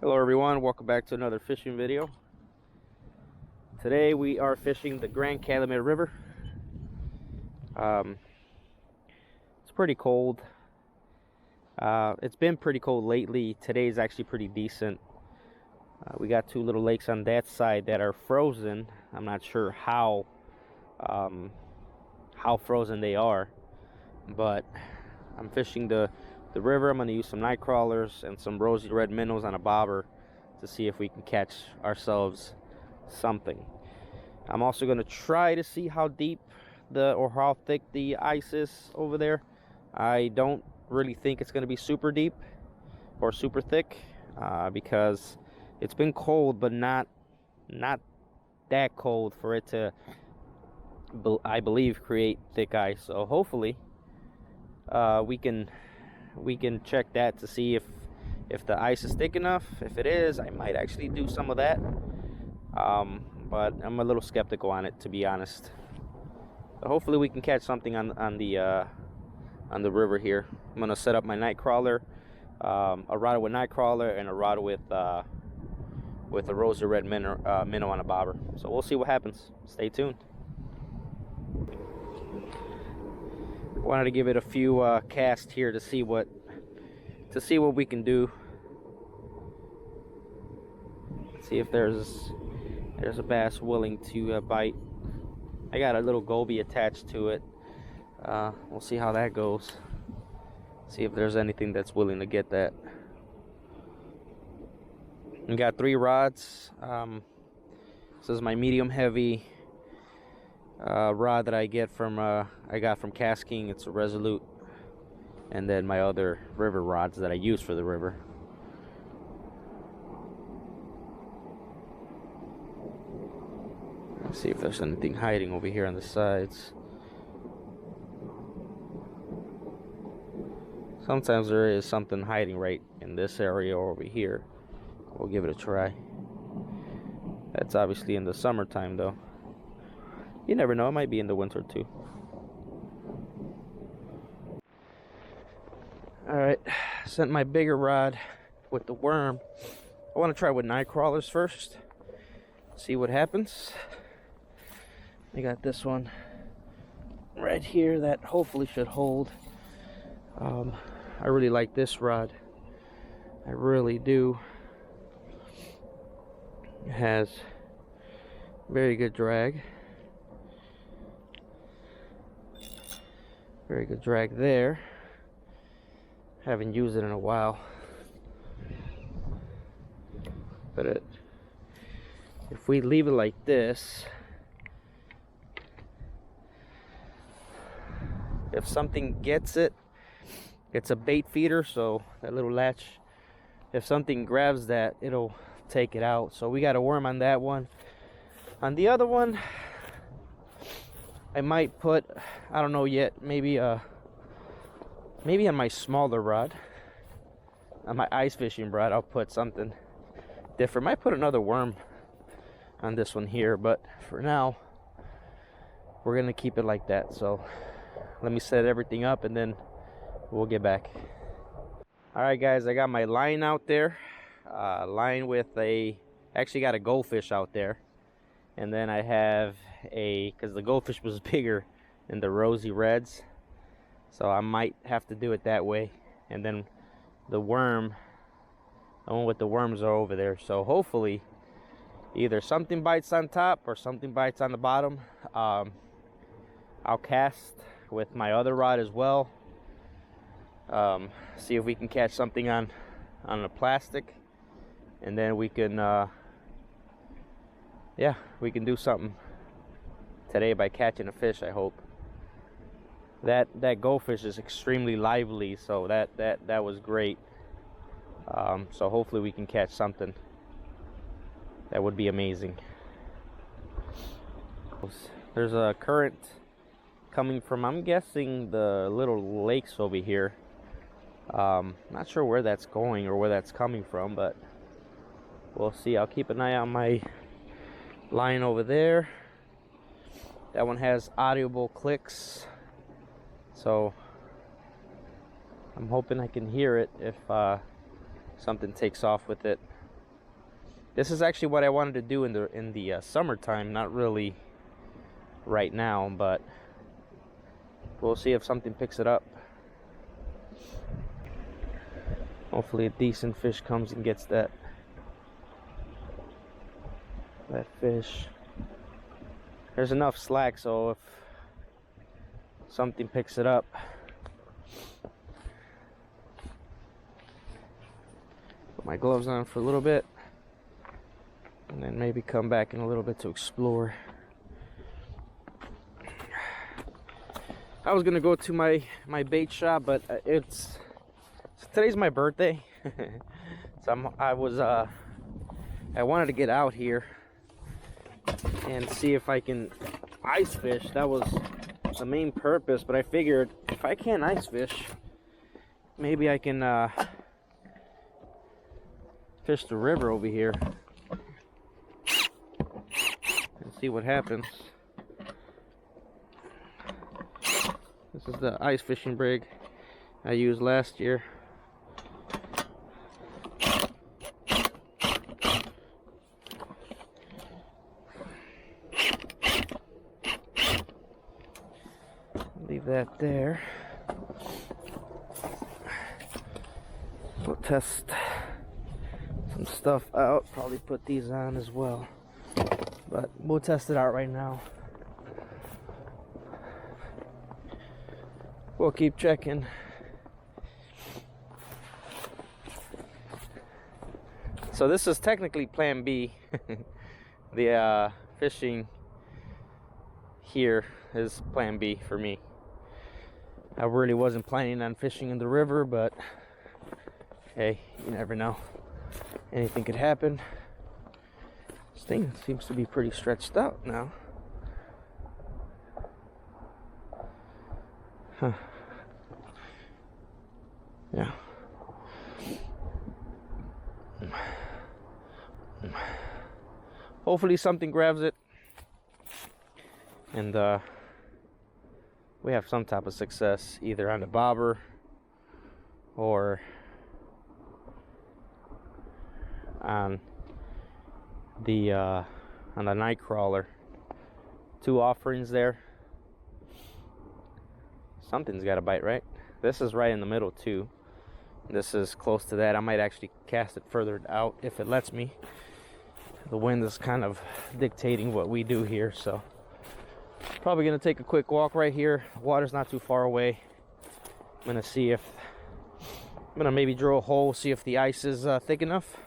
Hello everyone, welcome back to another fishing video. Today we are fishing the Grand Calumet River. It's pretty cold. It's been pretty cold lately. Today's actually pretty decent. We got two little lakes on that side that are frozen. I'm not sure how frozen they are, but I'm fishing the river. I'm going to use some night crawlers and some rosy red minnows on a bobber to see if we can catch ourselves something. I'm also going to try to see how deep or how thick the ice is over there. I don't really think it's going to be super deep or super thick because it's been cold, but not that cold for it to, I believe, create thick ice. So hopefully we can check that to see if the ice is thick enough. If it is, I might actually do some of that, but I'm a little skeptical on it, to be honest. But hopefully we can catch something on the river here. I'm gonna set up my night crawler, a rod with night crawler and a rod with a rosy red minnow on a bobber. So we'll see what happens. Stay tuned. Wanted to give it a few casts here to see what we can do. See if there's a bass willing to bite. I got a little goby attached to it. We'll see how that goes. See if there's anything that's willing to get that. We got 3 rods. This is my medium heavy rod that I got from Casking. It's a Resolute, and then my other river rods that I use for the river. Let's see if there's anything hiding over here on the sides. Sometimes there is something hiding right in this area or over here. We'll give it a try. That's obviously in the summertime though. You never know, it might be in the winter too. Alright, sent my bigger rod with the worm. I want to try with night crawlers first. See what happens. I got this one right here that hopefully should hold. I really like this rod. I really do. It has very good drag. Very good drag there. Haven't used it in a while. But if we leave it like this, if something gets it, it's a bait feeder, so that little latch, if something grabs that, it'll take it out. So we got a worm on that one. On the other one, I might put, I don't know yet, maybe on my smaller rod, on my ice fishing rod, I'll put something different. Might put another worm on this one here, but for now we're gonna keep it like that. So let me set everything up and then we'll get back. All right guys, I got my line out there, line with actually got a goldfish out there, and then I have because the goldfish was bigger than the rosy reds, so I might have to do it that way. And then the one with the worms are over there, so hopefully either something bites on top or something bites on the bottom. I'll cast with my other rod as well, see if we can catch something on the plastic, and then we can yeah, we can do something today by catching a fish. I hope. That goldfish is extremely lively, so that was great. So hopefully we can catch something. That would be amazing. There's a current coming from, I'm guessing, the little lakes over here. Not sure where that's going or where that's coming from, but we'll see. I'll keep an eye on my line over there. That one has audible clicks, so I'm hoping I can hear it if something takes off with it. This is actually what I wanted to do in the summertime, not really right now, but we'll see if something picks it up. Hopefully a decent fish comes and gets that fish. There's enough slack, so if something picks it up, put my gloves on for a little bit, and then maybe come back in a little bit to explore. I was gonna go to my bait shop, but today's my birthday. So I wanted to get out here and see if I can ice fish. That was the main purpose, but I figured if I can't ice fish, maybe I can fish the river over here and see what happens. This is the ice fishing rig I used last year. Leave that there. We'll test some stuff out. Probably put these on as well, but we'll test it out right now. We'll keep checking. So this is technically plan B. The fishing here is plan B for me. I really wasn't planning on fishing in the river, but hey, you never know. Anything could happen. This thing seems to be pretty stretched out now. Huh. Yeah. Hopefully something grabs it and we have some type of success either on the bobber or on the night crawler. 2 offerings there. Something's got to bite, right? This is right in the middle too. This is close to that. I might actually cast it further out if it lets me. The wind is kind of dictating what we do here, so probably gonna take a quick walk right here. Water's not too far away. I'm gonna see if I'm gonna maybe drill a hole, see if the ice is thick enough,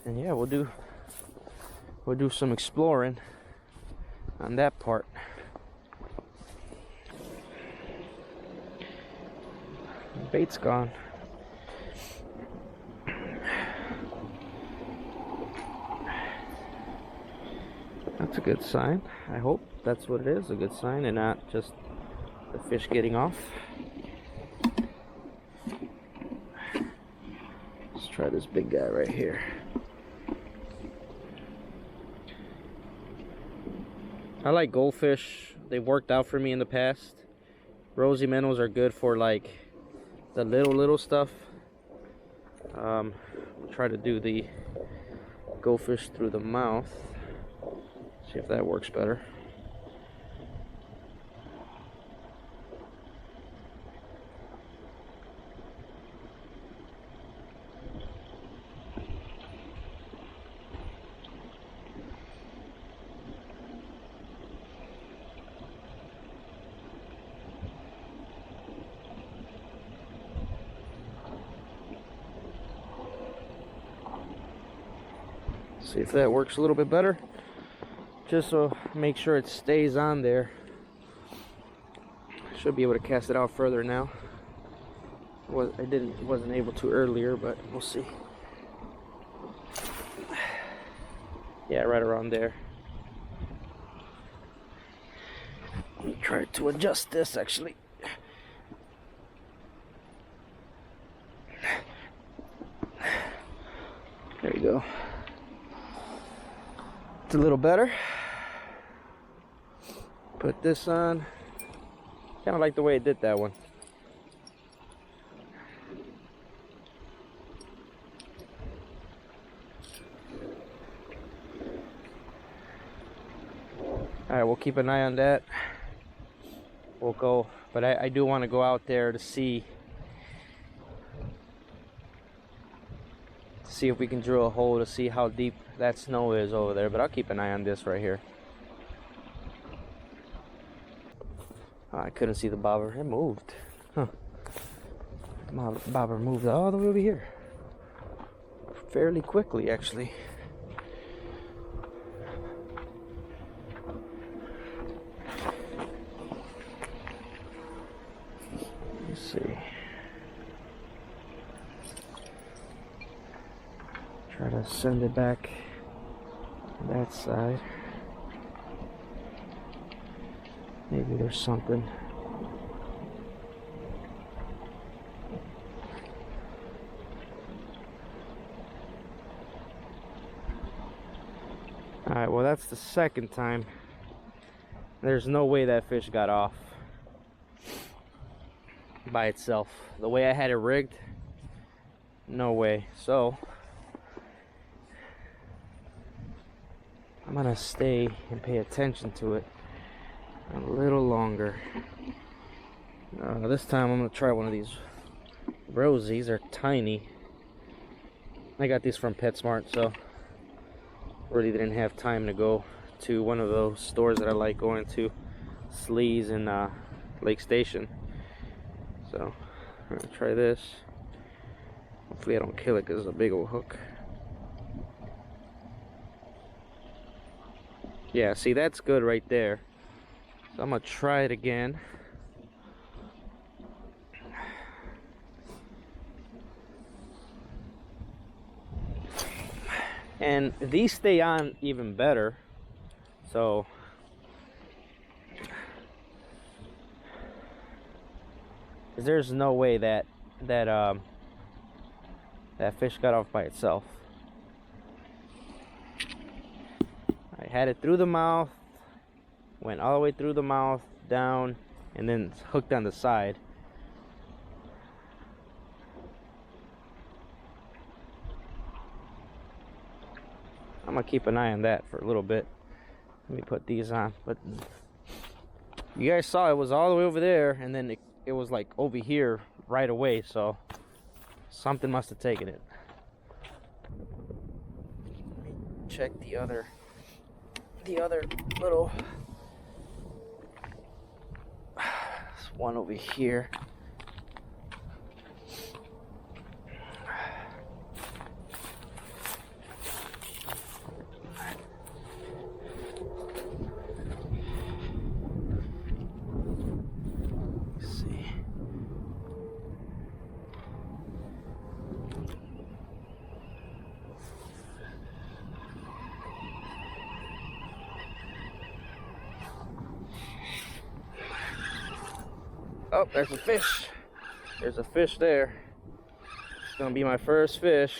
and yeah, we'll do some exploring on that part. Bait's gone. That's a good sign. I hope that's what it is, a good sign, and not just the fish getting off. Let's try this big guy right here. I like goldfish. They've worked out for me in the past. Rosy minnows are good for like the little stuff. We'll try to do the goldfish through the mouth. See if that works better. See if that works a little bit better. Just so make sure it stays on there. Should be able to cast it out further now. Wasn't able to earlier, but we'll see. Yeah, right around there. Let me try to adjust this actually. There you go. It's a little better. Put this on. Kind of like the way it did that one. All right, we'll keep an eye on that. We'll go, but I do want to go out there to see if we can drill a hole to see how deep that snow is over there. But I'll keep an eye on this right here. Oh, I couldn't see the bobber. It moved. Huh. My bobber moved all the way over here. Fairly quickly, actually. Let's see. Try to send it back that side. Maybe there's something. Alright, well that's the second time. There's no way that fish got off by itself. The way I had it rigged, no way. So I'm gonna stay and pay attention to it a little longer. This time I'm gonna try one of these rosies. They're tiny. I got these from PetSmart, so really didn't have time to go to one of those stores that I like going to, Slee's in Lake Station. So I'm gonna try this. Hopefully I don't kill it because it's a big old hook. Yeah, see, that's good right there. So I'm gonna try it again. And these stay on even better. So there's no way that fish got off by itself. I had it through the mouth, went all the way through the mouth, down, and then hooked on the side. I'm gonna keep an eye on that for a little bit. Let me put these on. But you guys saw it was all the way over there, and then it was like over here right away, so something must have taken it. Let me check the other little one over here. Oh, there's a fish. There's a fish there. It's gonna be my first fish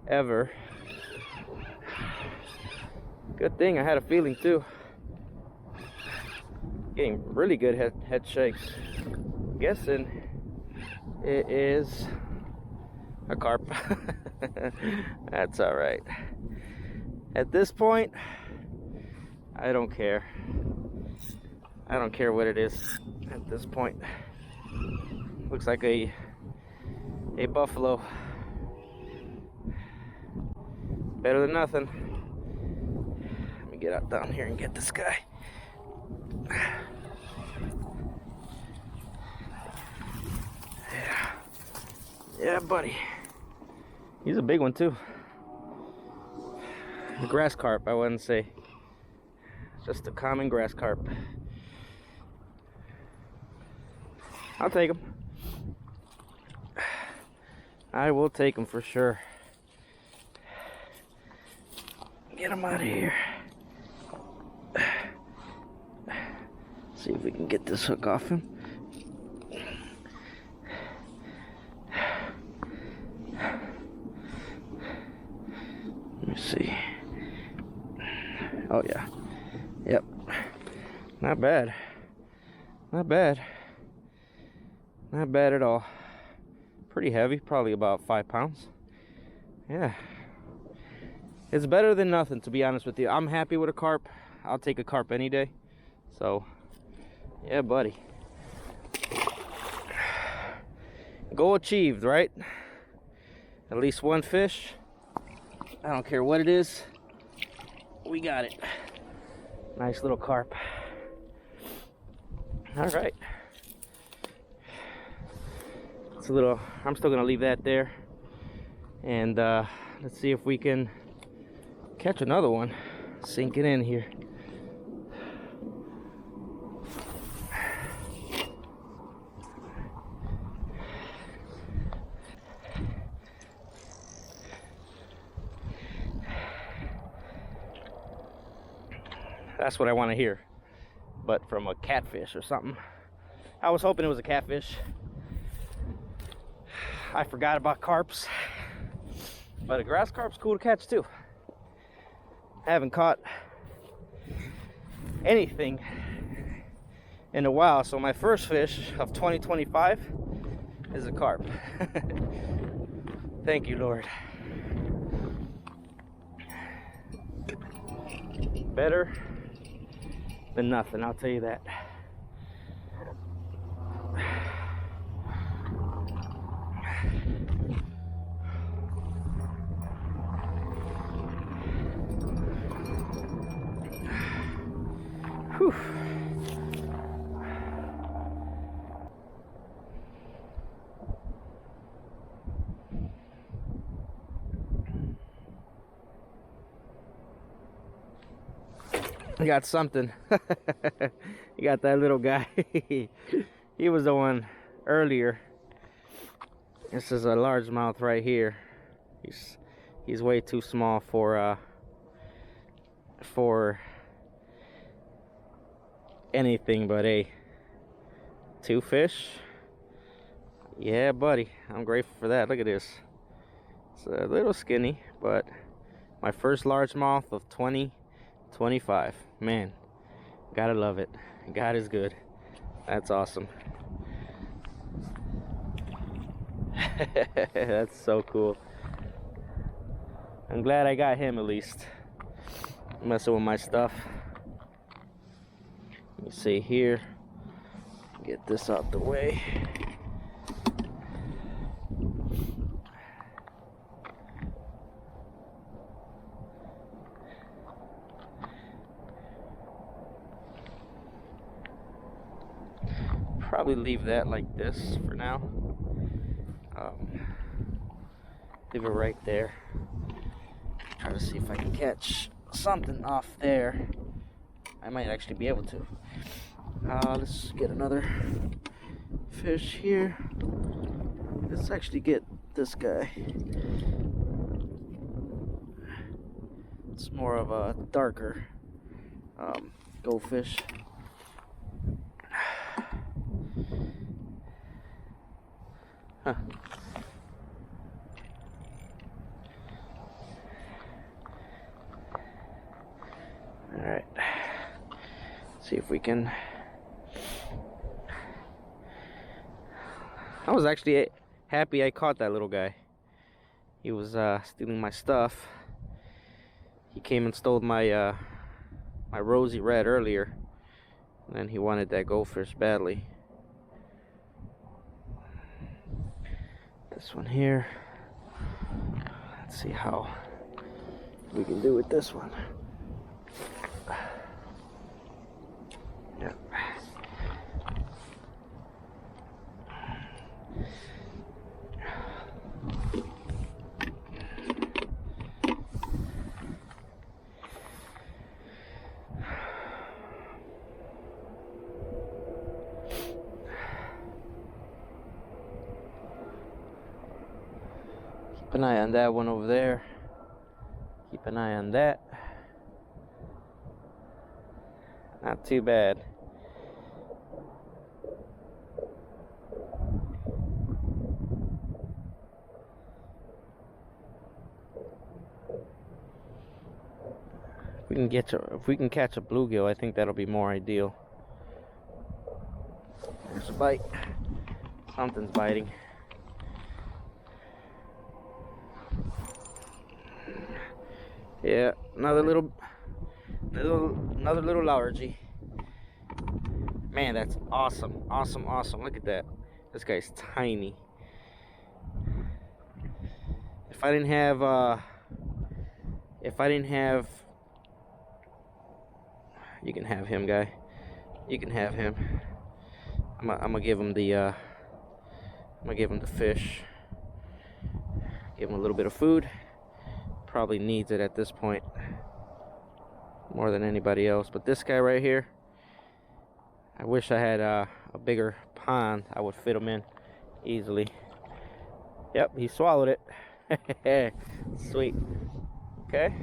ever. Good thing I had a feeling too. Getting really good head shakes. Guessing it is a carp. That's all right. At this point, I don't care. I don't care what it is at this point. Looks like a buffalo. Better than nothing. Let me get out down here and get this guy. Yeah, buddy. He's a big one too. A grass carp, I wouldn't say. Just a common grass carp. I'll take him. I will take him for sure. Get him out of here. See if we can get this hook off him. Let me see. Oh yeah. Yep. Not bad. Not bad. Not bad at all. Pretty heavy, probably about 5 pounds. Yeah. It's better than nothing, to be honest with you. I'm happy with a carp. I'll take a carp any day. So yeah, buddy. Goal achieved, right? At least one fish. I don't care what it is. We got it. Nice little carp. All right. It's a little, I'm still gonna leave that there. And let's see if we can catch another one. Sink it in here. That's what I want to hear, but from a catfish or something. I was hoping it was a catfish. I forgot about carps, but a grass carp's cool to catch too. I haven't caught anything in a while, so my first fish of 2025 is a carp. Thank you, Lord. Better than nothing, I'll tell you that. Whew. I got something. You got that little guy. He was the one earlier. This is a largemouth right here. He's way too small for anything but a two fish. Yeah, buddy, I'm grateful for that. Look at this. It's a little skinny, but my first largemouth of 2025. Man, gotta love it. God is good. That's awesome. That's so cool. I'm glad I got him at least. Messing with my stuff. Let me see here. Get this out the way. Probably leave that like this for now. Leave it right there. Try to see if I can catch something off there. I might actually be able to. Let's get another fish here. Let's actually get this guy. It's more of a darker goldfish. Huh. All right. See if we can. I was actually happy I caught that little guy. He was stealing my stuff. He came and stole my my rosy red earlier, and then he wanted that goldfish badly. This one here. Let's see how we can do with this one. Yeah. Keep an eye on that one over there. Keep an eye on that. Not too bad. If we can catch a bluegill, I think that'll be more ideal. There's a bite. Something's biting. Yeah, another little Another little largy. Man, that's awesome. Awesome, awesome. Look at that. This guy's tiny. If I didn't have you can have him, guy. You can have him. I'm gonna give him the fish. Give him a little bit of food. Probably needs it at this point more than anybody else. But this guy right here, I wish I had a bigger pond. I would fit him in easily. Yep, he swallowed it. Sweet. Okay.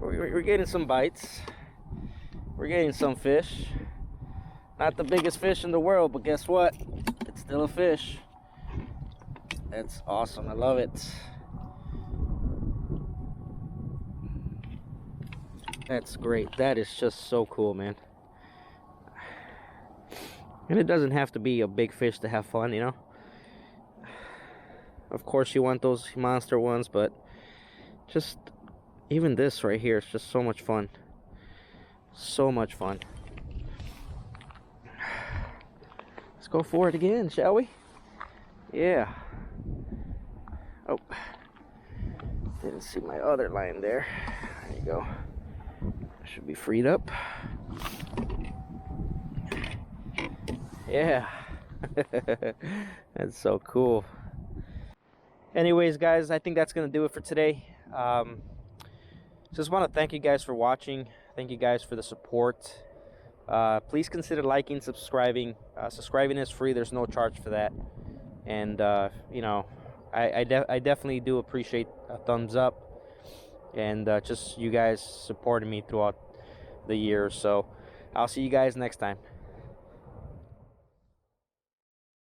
We're getting some bites. We're getting some fish. Not the biggest fish in the world, but guess what? It's still a fish. That's awesome. I love it. That's great. That is just so cool, man. And it doesn't have to be a big fish to have fun, you know. Of course you want those monster ones, but just even this right here is just so much fun. So much fun. Let's go for it again, shall we? Yeah. Oh, didn't see my other line there. There you go. Should be freed up. Yeah. That's so cool. Anyways, guys, I think that's gonna do it for today. Just want to thank you guys for watching. Thank you guys for the support. Please consider liking, subscribing. Subscribing is free. There's no charge for that. And you know, I definitely do appreciate a thumbs up and just you guys supporting me throughout the year. So I'll see you guys next time.